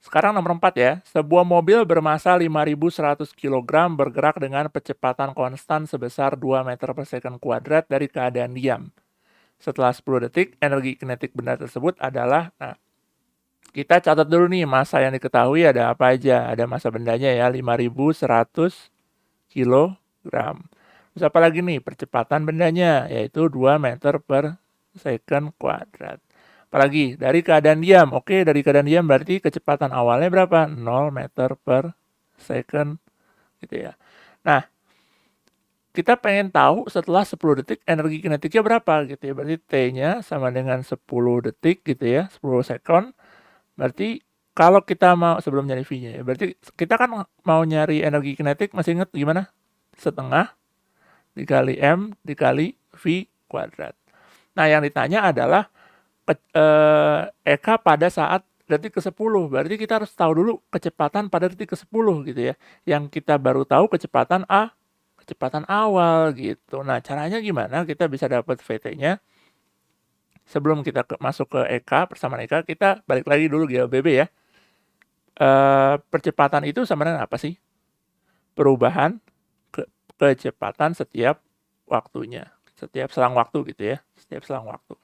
Sekarang nomor 4 ya. Sebuah mobil bermassa 5.100 kg bergerak dengan kecepatan konstan sebesar 2 meter per second kuadrat dari keadaan diam. Setelah 10 detik, energi kinetik benda tersebut adalah, nah, kita catat dulu nih massa yang diketahui ada apa aja. Ada massa bendanya ya, 5.100 kilogram. Terus apa lagi nih? Percepatan bendanya, yaitu 2 meter per second kuadrat. Apalagi dari keadaan diam. Oke, dari keadaan diam berarti kecepatan awalnya berapa? 0 meter per second gitu ya. Nah, kita pengen tahu setelah 10 detik energi kinetiknya berapa gitu ya. Berarti T-nya sama dengan 10 detik gitu ya, 10 second. Berarti kalau kita mau sebelum nyari V-nya ya, berarti kita kan mau nyari energi kinetik, masih ingat gimana? Setengah dikali M dikali V kuadrat. Nah, yang ditanya adalah EK pada saat detik ke-10. Berarti kita harus tahu dulu kecepatan pada detik ke-10 gitu ya. Yang kita baru tahu kecepatan A, kecepatan awal gitu. Nah, caranya gimana kita bisa dapat VT-nya? Sebelum kita masuk ke EK, persamaan EK, kita balik lagi dulu GLBB ya. Percepatan itu sama dengan apa sih? Perubahan kecepatan setiap waktunya. Setiap selang waktu gitu ya. Setiap selang waktu.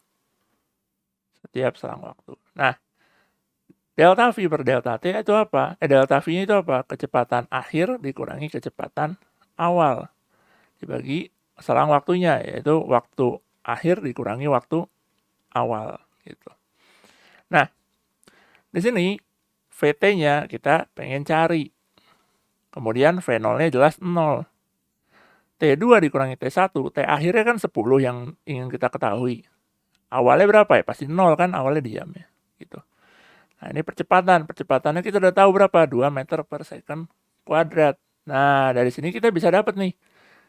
Nah, delta V per delta T itu apa? Delta V-nya itu apa? Kecepatan akhir dikurangi kecepatan awal. Dibagi selang waktunya, yaitu waktu akhir dikurangi waktu awal. Gitu. Nah, di sini VT-nya kita pengen cari. Kemudian V0-nya jelas 0. T2 dikurangi T1, T akhirnya kan 10 yang ingin kita ketahui. Awalnya berapa ya? Pasti 0 kan, awalnya diam ya. Gitu. Nah, ini percepatan. Percepatannya kita udah tahu berapa? 2 meter per second kuadrat. Nah, dari sini kita bisa dapat nih.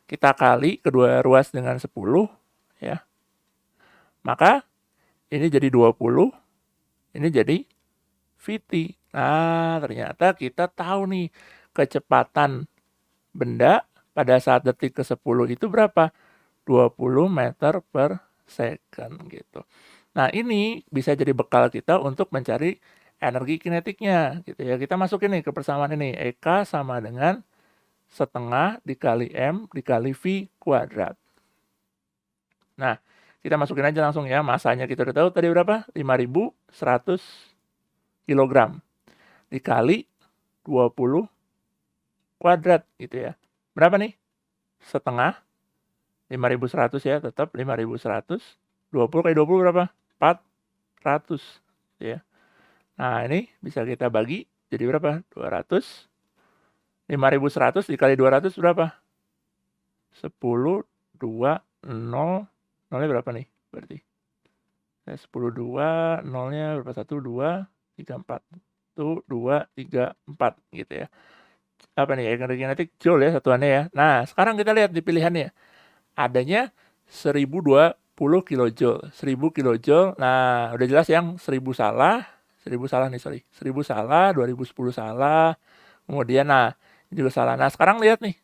Kita kali kedua ruas dengan 10, ya. Maka, ini jadi 20, ini jadi VT. Nah, ternyata kita tahu nih, kecepatan benda pada saat detik ke-10 itu berapa? 20 meter per second gitu. Nah, ini bisa jadi bekal kita untuk mencari energi kinetiknya gitu ya. Kita masukin nih ke persamaan ini. EK sama dengan setengah dikali M dikali V kuadrat. Nah, kita masukin aja langsung ya. Masanya kita udah tahu tadi berapa? 5.100 kg dikali 20 kuadrat gitu ya. Berapa nih? Setengah 5.100 ya, tetap 5.100. 20 kali 20 berapa? 400 ya. Nah, ini bisa kita bagi jadi berapa? 200. 5.100 dikali 200 berapa? 10, 2, 0. Nolnya berapa nih? Berarti 10, 2, nolnya berapa? 1, 2, 3, 4. 1, 2, 3, 4 gitu ya. Apa nih? Energi kinetik joule ya satuannya ya. Nah, sekarang kita lihat di pilihannya. Adanya 1020 kilojoule. 1000 kilojoule. Nah, udah jelas yang 1000 salah. 1000 salah nih, sorry. 1000 salah, 2010 salah. Kemudian, nah, ini juga salah. Nah, sekarang lihat nih.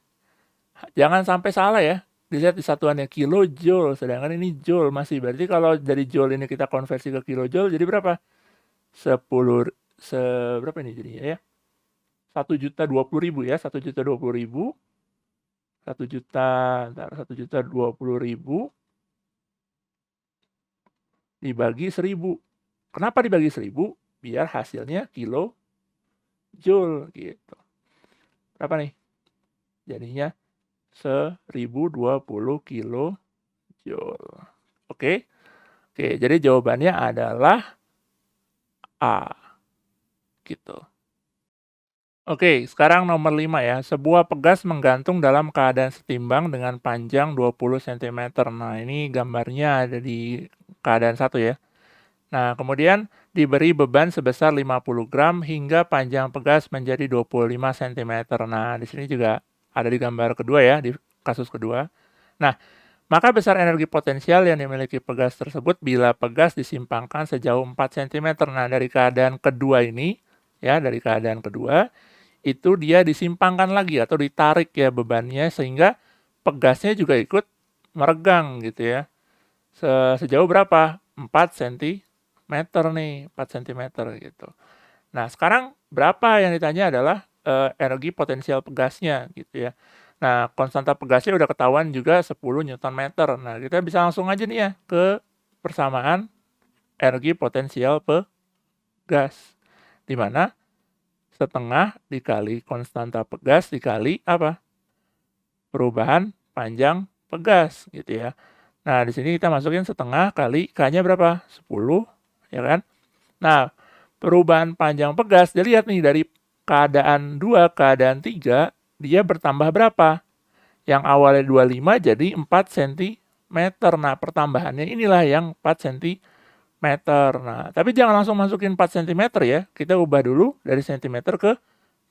Jangan sampai salah ya. Dilihat di satuannya kilojoule. Sedangkan ini joule masih. Berarti kalau dari joule ini kita konversi ke kilojoule, jadi berapa? 10, berapa ini jadinya ya? 1.020.000 ya. 1.020.000. 1.020.000 dibagi 1000. Kenapa dibagi 1000? Biar hasilnya kilojoule gitu. Berapa nih? Jadinya 1020 kilojoule. Oke. Oke, jadi jawabannya adalah A. Gitu. Oke, sekarang nomor 5 ya. Sebuah pegas menggantung dalam keadaan setimbang dengan panjang 20 cm. Nah, ini gambarnya ada di keadaan 1 ya. Nah, kemudian diberi beban sebesar 50 gram hingga panjang pegas menjadi 25 cm. Nah, di sini juga ada di gambar kedua ya, di kasus kedua. Nah, maka besar energi potensial yang dimiliki pegas tersebut bila pegas disimpangkan sejauh 4 cm. Nah, dari keadaan kedua ini, ya, dari keadaan kedua, itu dia disimpangkan lagi atau ditarik ya bebannya sehingga pegasnya juga ikut meregang gitu ya. Sejauh berapa? 4 cm nih, 4 cm gitu. Nah, sekarang berapa yang ditanya adalah energi potensial pegasnya gitu ya. Nah, konstanta pegasnya udah ketahuan juga 10 Nm. Nah, kita bisa langsung aja nih ya ke persamaan energi potensial pegas. Di mana setengah dikali konstanta pegas dikali apa? Perubahan panjang pegas gitu ya. Nah, di sini kita masukin setengah kali K-nya berapa? 10, ya kan? Nah, perubahan panjang pegas, dilihat nih dari keadaan 2, keadaan 3, dia bertambah berapa? Yang awalnya 25 jadi 4 cm. Nah, pertambahannya inilah yang 4 cm. Nah, tapi jangan langsung masukin 4 cm ya. Kita ubah dulu dari cm ke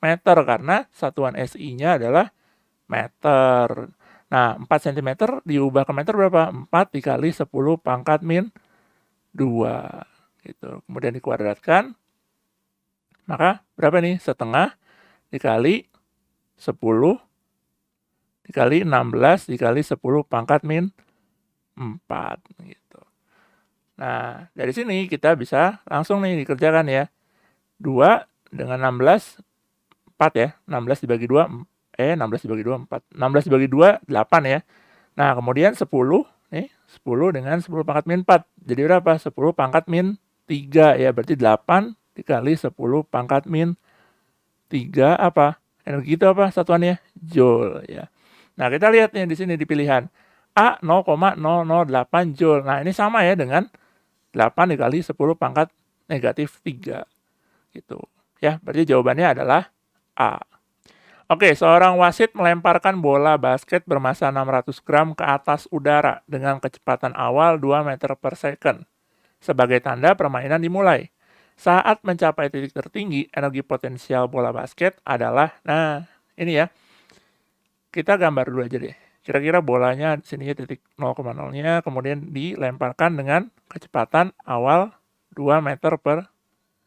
meter karena satuan SI-nya adalah meter. Nah, 4 cm diubah ke meter berapa? 4 dikali 10 pangkat min 2. Gitu. Kemudian dikuadratkan. Maka berapa nih? Setengah dikali 10 dikali 16 dikali 10 pangkat min 4. Gitu. Nah, dari sini kita bisa langsung nih dikerjakan ya. 2 dengan 16, 4 ya. 16 dibagi 2, 16 dibagi 2, 4. 16 dibagi 2, 8 ya. Nah, kemudian 10, nih 10 dengan 10 pangkat min 4. Jadi berapa? 10 pangkat min 3 ya. Berarti 8 dikali 10 pangkat min 3 apa? Energi itu apa satuannya? Joule ya. Nah, kita lihat nih di sini di pilihan. A 0,008 Joule. Nah, ini sama ya dengan 8 dikali 10 pangkat negatif 3. Gitu. Ya, berarti jawabannya adalah A. Oke, seorang wasit melemparkan bola basket bermassa 600 gram ke atas udara dengan kecepatan awal 2 meter per second. Sebagai tanda permainan dimulai. Saat mencapai titik tertinggi, energi potensial bola basket adalah, nah ini ya, kita gambar dulu aja deh. Kira-kira bolanya sininya titik 0,0-nya, kemudian dilemparkan dengan kecepatan awal 2 meter per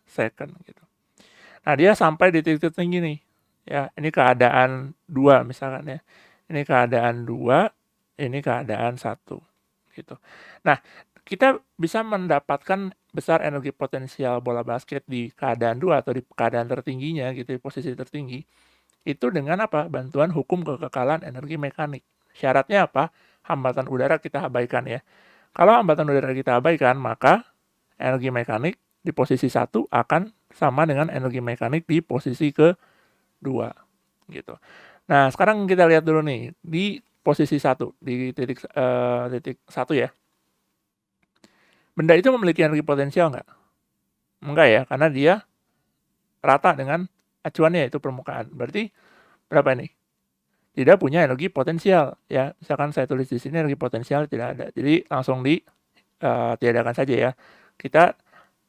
second. Gitu. Nah, dia sampai di titik tertinggi nih. Ya, ini keadaan 2 misalkan ya. Ini keadaan 2, ini keadaan 1. Gitu. Nah, kita bisa mendapatkan besar energi potensial bola basket di keadaan 2 atau di keadaan tertingginya gitu, di posisi tertinggi. Itu dengan apa? Bantuan hukum kekekalan energi mekanik. Syaratnya apa? Hambatan udara kita abaikan ya. Kalau hambatan udara kita abaikan, maka energi mekanik di posisi 1 akan sama dengan energi mekanik di posisi kedua. Gitu. Nah, sekarang kita lihat dulu nih di posisi 1, di titik 1 ya. Benda itu memiliki energi potensial nggak? Enggak ya, karena dia rata dengan acuannya yaitu permukaan. Berarti berapa nih? Tidak punya energi potensial ya. Misalkan saya tulis di sini energi potensial tidak ada. Jadi langsung tiadakan saja ya. Kita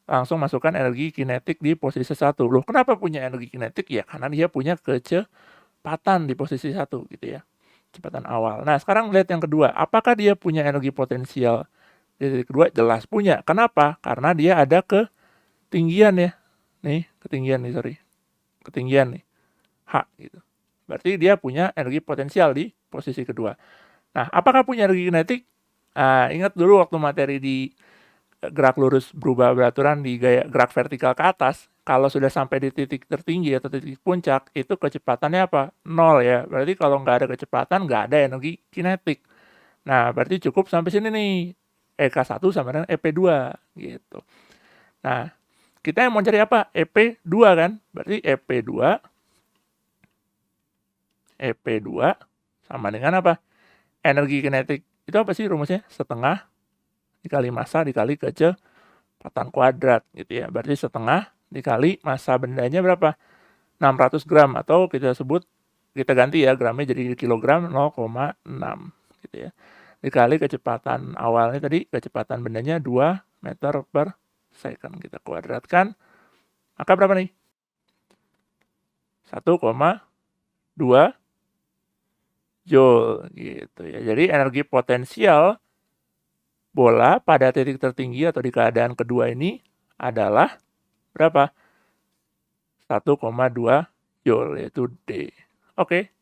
langsung masukkan energi kinetik di posisi 1. Loh, kenapa punya energi kinetik? Ya karena dia punya kecepatan di posisi 1 gitu ya. Kecepatan awal. Nah, sekarang lihat yang kedua. Apakah dia punya energi potensial? Di titik kedua jelas punya. Kenapa? Karena dia ada ketinggian ya. Nih, ketinggian nih, sorry. Ketinggian nih. H gitu. Berarti dia punya energi potensial di posisi kedua. Nah, apakah punya energi kinetik? Ingat dulu waktu materi di gerak lurus berubah beraturan di gaya gerak vertikal ke atas. Kalau sudah sampai di titik tertinggi atau titik puncak, itu kecepatannya apa? 0 ya. Berarti kalau nggak ada kecepatan, nggak ada energi kinetik. Nah, berarti cukup sampai sini nih. EK1 sama dengan EP2 gitu. Nah, kita yang mau cari apa? EP2 kan? Berarti EP2 sama dengan apa? Energi kinetik. Itu apa sih rumusnya? Setengah dikali massa dikali kecepatan kuadrat gitu ya. Berarti setengah dikali massa bendanya berapa? 600 gram atau kita ganti ya gramnya jadi kilogram 0,6 gitu ya. Dikali kecepatan awalnya tadi, kecepatan bendanya 2 meter per second. Kita kuadratkan. Maka berapa nih? 1,2 Joule gitu ya. Jadi energi potensial bola pada titik tertinggi atau di keadaan kedua ini adalah berapa? 1,2 Joule yaitu D. Oke.